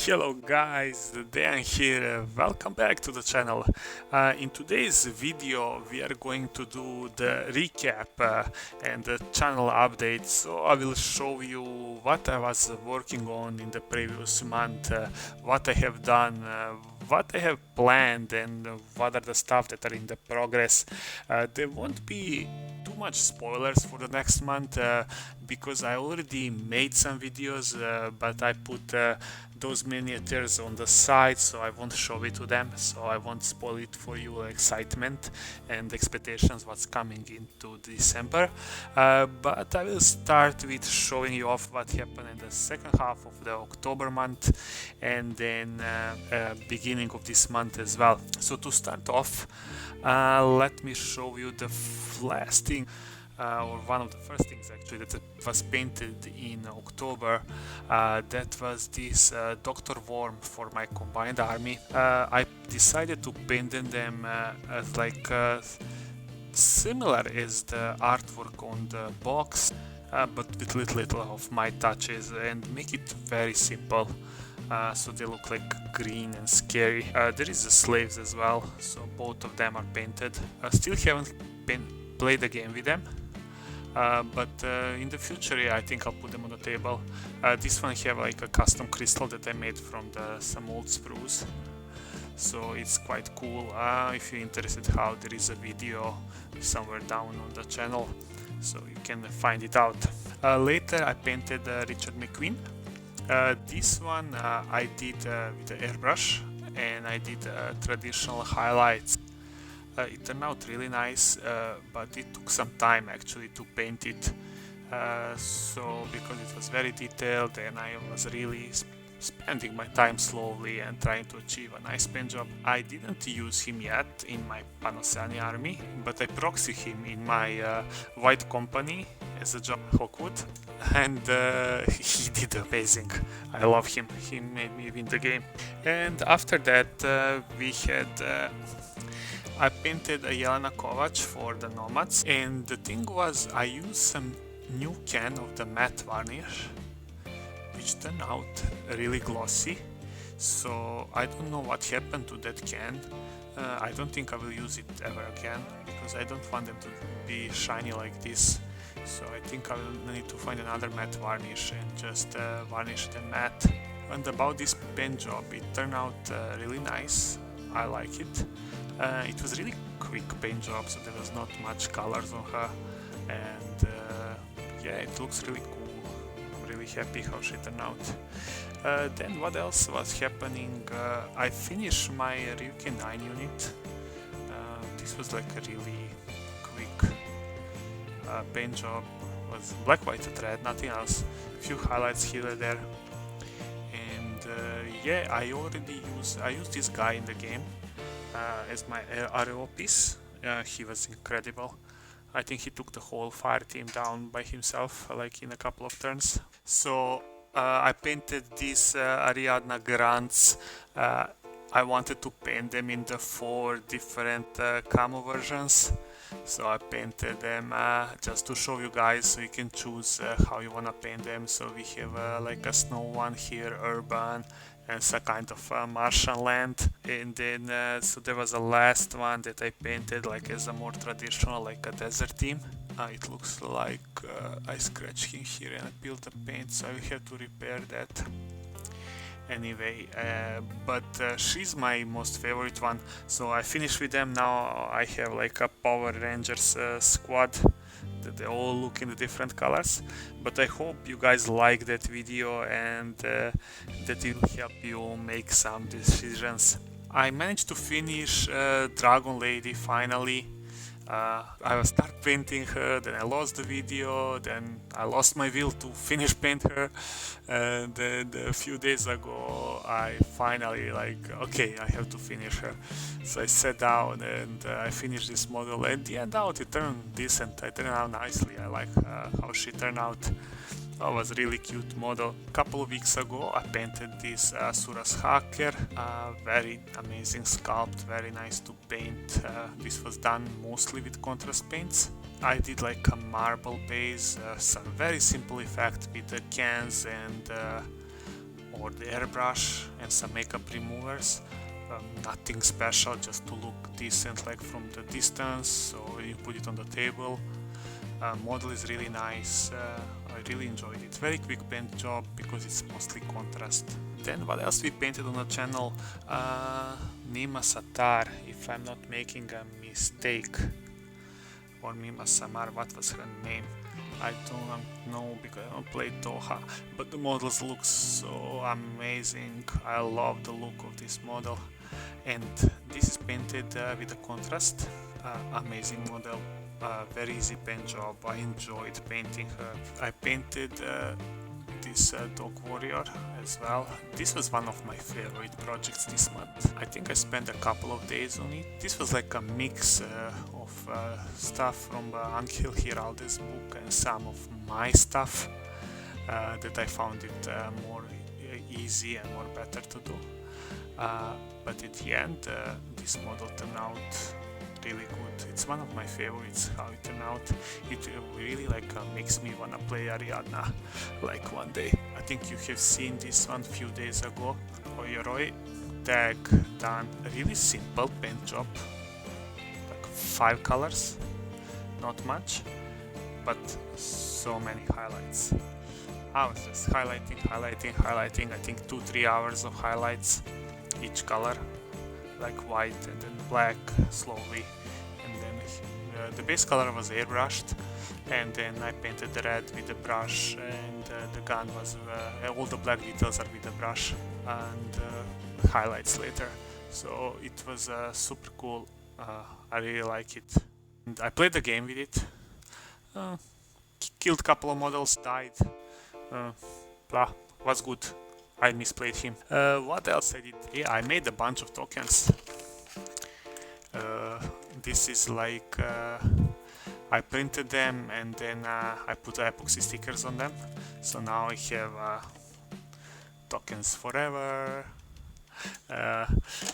Hello guys, Dan here, welcome back to the channel. In today's video we are going to do the recap and the channel update. So I will show you what I was working on in the previous month, what I have done, what I have planned, and what are the stuff that are in the progress. There won't be too much spoilers for the next month because I already made some videos, but I put those miniatures on the side, so I won't show it to them, so I won't spoil it for you. Excitement and expectations what's coming into December, but I will start with showing you off what happened in the second half of the October month and then beginning of this month as well. So to start off, let me show you the last thing, or one of the first things actually that was painted in October. That was this Dr. Worm for my combined army. I decided to paint them as like similar as the artwork on the box, but with little of my touches and make it very simple. So they look like green and scary. There is the slaves as well, so both of them are painted. I still haven't played the game with them, but in the future, yeah, I think I'll put them on the table. This one have like a custom crystal that I made from some old sprues, so it's quite cool. If you're interested how, there is a video somewhere down on the channel, so you can find it out. Later I painted Richard McQueen. This one I did with the airbrush, and I did traditional highlights. It turned out really nice, but it took some time actually to paint it. So because it was very detailed and I was really spending my time slowly and trying to achieve a nice paint job. I didn't use him yet in my Panosani army, but I proxy him in my White Company as a John Hawkwood, and he did amazing. I love him. He made me win the game. And after that we had I painted a Jelena Kovac for the Nomads, and the thing was I used some new can of the matte varnish, which turned out really glossy. So I don't know what happened to that can. I don't think I will use it ever again because I don't want them to be shiny like this. So I think I will need to find another matte varnish and just varnish the matte. And about this paint job, it turned out really nice. I like it. It was really quick paint job, so there was not much colors on her, and yeah, it looks really cool. I'm really happy how she turned out. Then what else was happening? I finished my Ryuken 9 unit. This was like a really quick paint job. It was black, white, and red, nothing else. A few highlights here and there. And yeah, I used this guy in the game as my RO piece. He was incredible. I think he took the whole fire team down by himself, like in a couple of turns. So I painted these Ariadna Grants. I wanted to paint them in the 4 different camo versions. So I painted them just to show you guys, so you can choose how you wanna paint them. So we have like a snow one here, urban, and some kind of Martian land. And then so there was a last one that I painted like as a more traditional, like a desert theme. It looks like I scratched him here and I peeled the paint, so I will have to repair that. Anyway, but she's my most favorite one, so I finished with them. Now I have like a Power Rangers squad that they all look in the different colors. But I hope you guys like that video and that it will help you make some decisions. I managed to finish Dragon Lady finally. I start painting her, then I lost the video, then I lost my will to finish paint her, and then a few days ago I finally like, okay, I have to finish her. So I sat down and I finished this model, and the end out it turned decent. It turned out nicely. I like how she turned out. That was a really cute model. A couple of weeks ago I painted this Suras Hacker. Very amazing sculpt, very nice to paint. This was done mostly with contrast paints. I did like a marble base, some very simple effect with the cans and or the airbrush and some makeup removers. Nothing special, just to look decent like from the distance, so you put it on the table. Model is really nice, I really enjoyed it. Very quick paint job because it's mostly contrast. Then what else we painted on the channel? Nima Satar, if I'm not making a mistake, or Nima Samar, what was her name? I don't know because I don't play Toha, but the models look so amazing. I love the look of this model, and this is painted with a contrast. Amazing model, very easy paint job. I enjoyed painting her. I painted this Dog Warrior as well. This was one of my favorite projects this month. I think I spent a couple of days on it. This was like a mix of stuff from Angel Giraldes book and some of my stuff that I found it more easy and more better to do. But at the end, this model turned out really good. It's one of my favorites how it turned out. It really like makes me wanna play Ariadna like one day. I think you have seen this one few days ago. Oyoroi tag done a really simple paint job, like 5 colors, not much, but so many highlights. I was just highlighting. I think 2-3 hours of highlights each color, like white and then black slowly, and then the base color was airbrushed, and then I painted the red with the brush, and the gun was all the black details are with the brush, and highlights later. So it was super cool. I really like it, and I played the game with it. Killed a couple of models, died. Blah, was good. I misplayed him. What else I did? Yeah, I made a bunch of tokens. This is like I printed them and then I put epoxy stickers on them. So now I have tokens forever.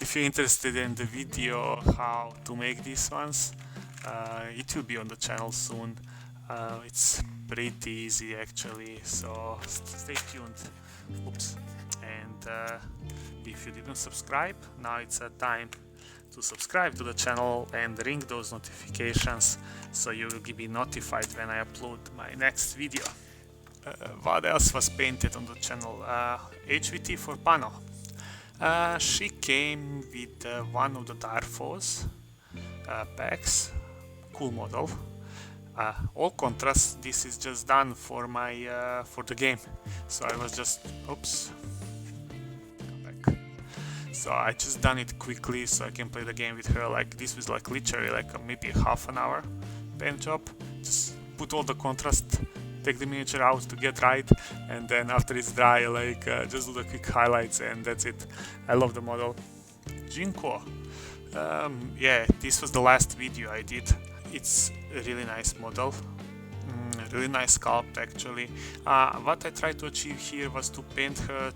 If you're interested in the video how to make these ones, it will be on the channel soon. It's pretty easy actually, so stay tuned. Oops. And if you didn't subscribe, now it's time to subscribe to the channel and ring those notifications so you will be notified when I upload my next video. What else was painted on the channel? HVT for Pano. She came with one of the Darfos packs. Cool model. All contrast. This is just done for my for the game, so I was just so I just done it quickly so I can play the game with her. Like this was like literally like maybe half an hour paint job. Just put all the contrast, take the miniature out to get right, and then after it's dry, like just do the quick highlights, and that's it. I love the model. Jinko. Yeah, this was the last video I did. It's a really nice model, really nice sculpt actually. What I tried to achieve here was to paint her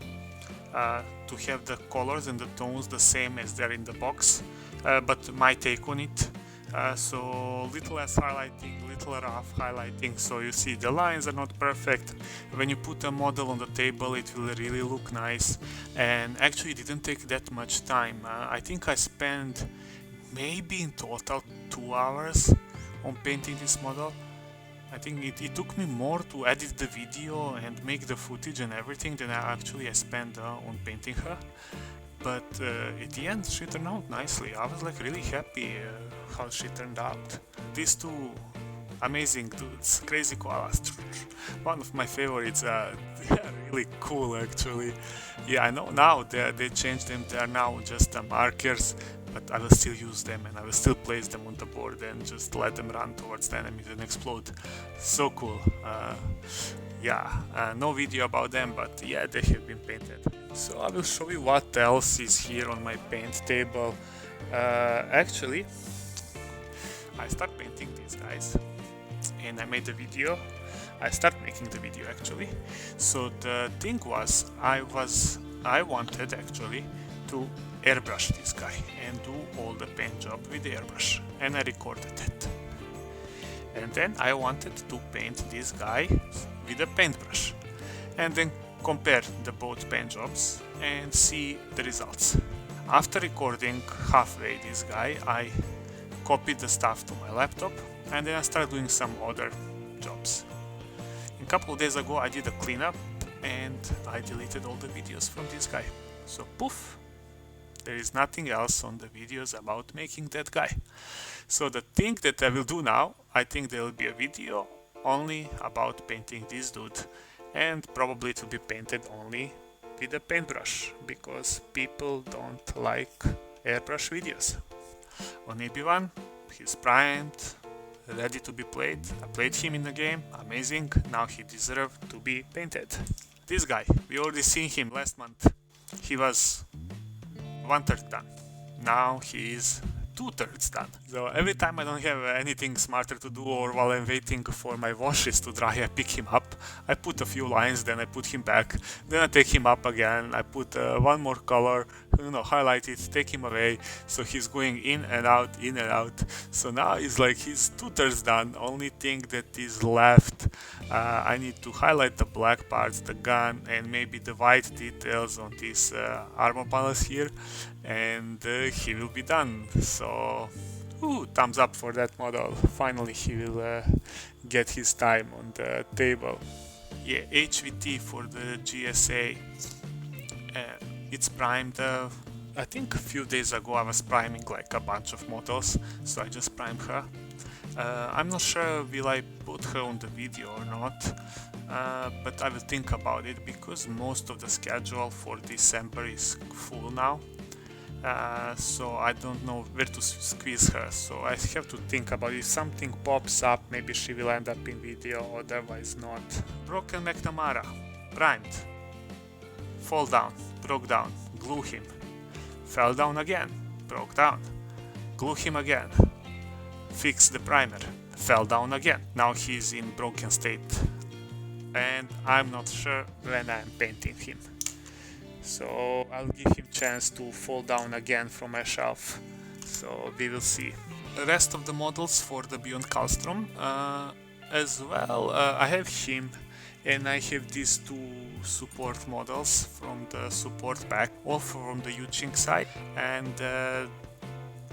to have the colors and the tones the same as they're in the box, but my take on it. So little less highlighting, little rough highlighting, so you see the lines are not perfect. When you put a model on the table it will really look nice, and actually it didn't take that much time. I think I spent maybe in total 2 hours on painting this model. I think it took me more to edit the video and make the footage and everything than I spent on painting her. But at the end she turned out nicely. I was like really happy how she turned out. These two amazing dudes, Crazy Koalas, one of my favorites. They are really cool actually. Yeah, I know now they changed them. They are now just markers, but I will still use them and I will still place them on the board and just let them run towards the enemies and explode. So cool. Yeah, no video about them, but yeah, they have been painted. So I will show you what else is here on my paint table. Actually, I start painting these guys and I made the video. I start making the video actually. So the thing was, I wanted actually to airbrush this guy and do all the paint job with the airbrush, and I recorded it. And then I wanted to paint this guy with a paintbrush, and then compare the both paint jobs and see the results. After recording halfway this guy, I copied the stuff to my laptop and then I started doing some other jobs. A couple of days ago I did a cleanup and I deleted all the videos from this guy. So poof, there is nothing else on the videos about making that guy. So the thing that I will do now, I think there will be a video only about painting this dude, and probably it will be painted only with a paintbrush because people don't like airbrush videos. On AB1, he's primed, ready to be played. I played him in the game, amazing, now he deserves to be painted. This guy, we already seen him last month. He was 1/3 done. Now he is 2/3 done. So every time I don't have anything smarter to do, or while I'm waiting for my washes to dry, I pick him up, I put a few lines, then I put him back, then I take him up again, I put one more color, highlight it, take him away, so he's going in and out, in and out. So now it's like he's 2/3 done. Only thing that is left, I need to highlight the black parts, the gun, and maybe the white details on these armor panels here, and he will be done. So thumbs up for that model. Finally he will get his time on the table. Yeah, HVT for the GSA. It's primed. I think a few days ago I was priming like a bunch of models, so I just primed her. I'm not sure will I put her on the video or not, but I will think about it because most of the schedule for December is full now. So I don't know where to squeeze her, so I have to think about it. If something pops up, maybe she will end up in video, otherwise not. Broken McNamara, primed, fall down, broke down, glue him, fell down again, broke down, glue him again, fix the primer, fell down again. Now he's in broken state and I'm not sure when I'm painting him. So I'll give him chance to fall down again from my shelf, so we will see. The rest of the models for the Beyond Kallstrom as well, I have him and I have these two support models from the support pack, all from the Yuching side, and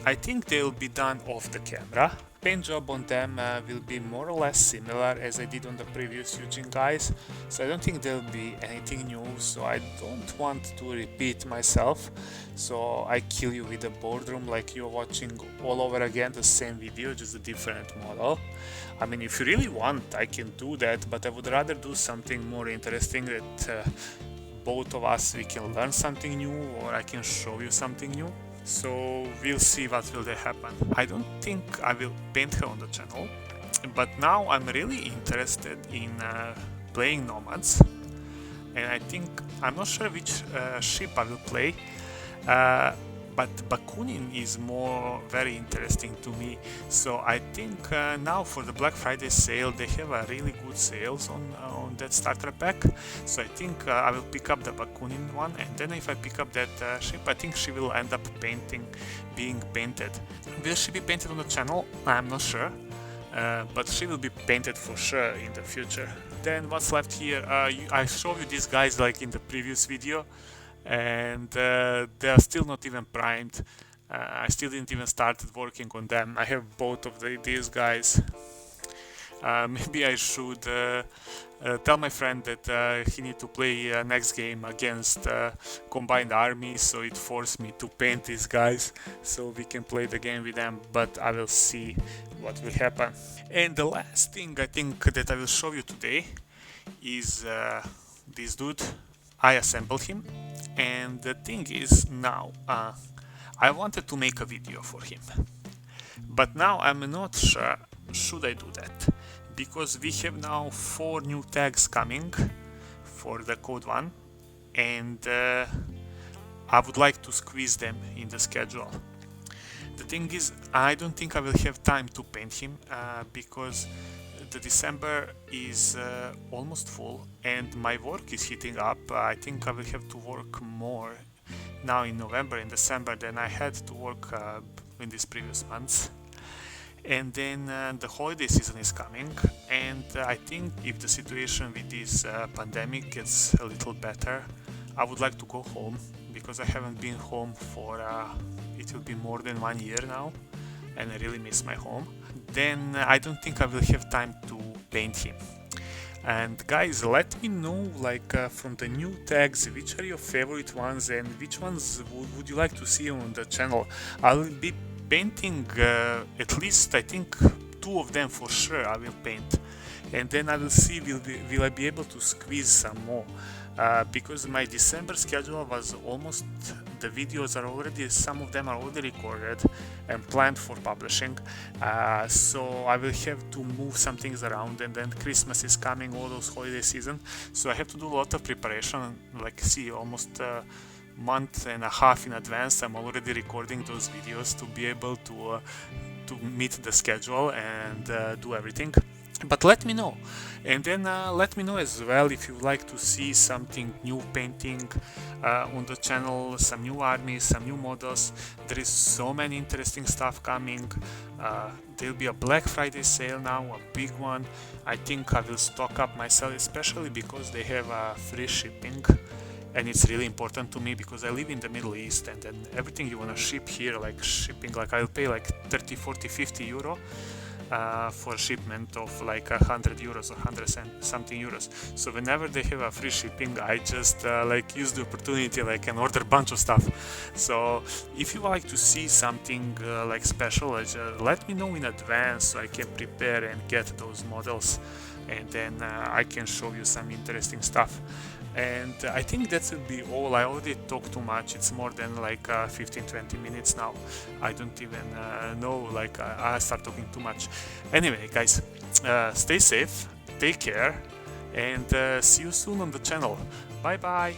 I think they'll be done off the camera. Paint job on them will be more or less similar as I did on the previous Yuching guys, so I don't think there'll be anything new, so I don't want to repeat myself, so I kill you with the boardroom like you're watching all over again the same video, just a different model. I mean, if you really want, I can do that, but I would rather do something more interesting that both of us we can learn something new, or I can show you something new. So we'll see what will there happen. I don't think I will paint her on the channel, but now I'm really interested in playing Nomads, and I think I'm not sure which ship I will play, but Bakunin is very interesting to me. So I think now for the Black Friday sale they have a really good sales on that starter pack, so I think I will pick up the Bakunin one, and then if I pick up that ship, I think she will end up being painted. Will she be painted on the channel? I'm not sure, but she will be painted for sure in the future. Then what's left here, I showed you these guys like in the previous video, and they are still not even primed. I still didn't even started working on them. I have both of these guys. Maybe I should tell my friend that he need to play next game against Combined Army, so it forced me to paint these guys so we can play the game with them, but I will see what will happen. And the last thing I think that I will show you today is this dude. I assembled him, and the thing is now I wanted to make a video for him, but now I'm not sure should I do that, because we have now 4 new tags coming for the Code 1, and I would like to squeeze them in the schedule. The thing is, I don't think I will have time to paint him because the December is almost full and my work is heating up. I think I will have to work more now in November and December than I had to work in these previous months. And then the holiday season is coming, and I think if the situation with this pandemic gets a little better, I would like to go home, because I haven't been home for it will be more than 1 year now, and I really miss my home. Then I don't think I will have time to paint him. And guys, let me know from the new tags which are your favorite ones and which ones would you like to see on the channel. I'll be painting at least, I think, 2 of them for sure I will paint, and then I will see will I be able to squeeze some more, because my December schedule was almost, the videos are already, some of them are already recorded and planned for publishing, so I will have to move some things around, and then Christmas is coming, all those holiday season, so I have to do a lot of preparation, almost month and a half in advance. I'm already recording those videos to be able to meet the schedule and do everything. But let me know, and then let me know as well if you would like to see something new painting on the channel, some new armies, some new models. There is so many interesting stuff coming. There'll be a Black Friday sale now, a big one. I think I will stock up myself, especially because they have free shipping, and it's really important to me because I live in the Middle East, and then everything you want to ship here, like shipping, I'll pay 30, 40, 50 euro for shipment of 100 euros or 100 something euros. So whenever they have a free shipping, I just use the opportunity and order a bunch of stuff. So if you would like to see something special, let me know in advance so I can prepare and get those models, and then I can show you some interesting stuff. And I think that will be all. I already talked too much. It's more than 15-20 minutes now. I don't even know, I start talking too much. Anyway guys, stay safe, take care, and see you soon on the channel. Bye bye.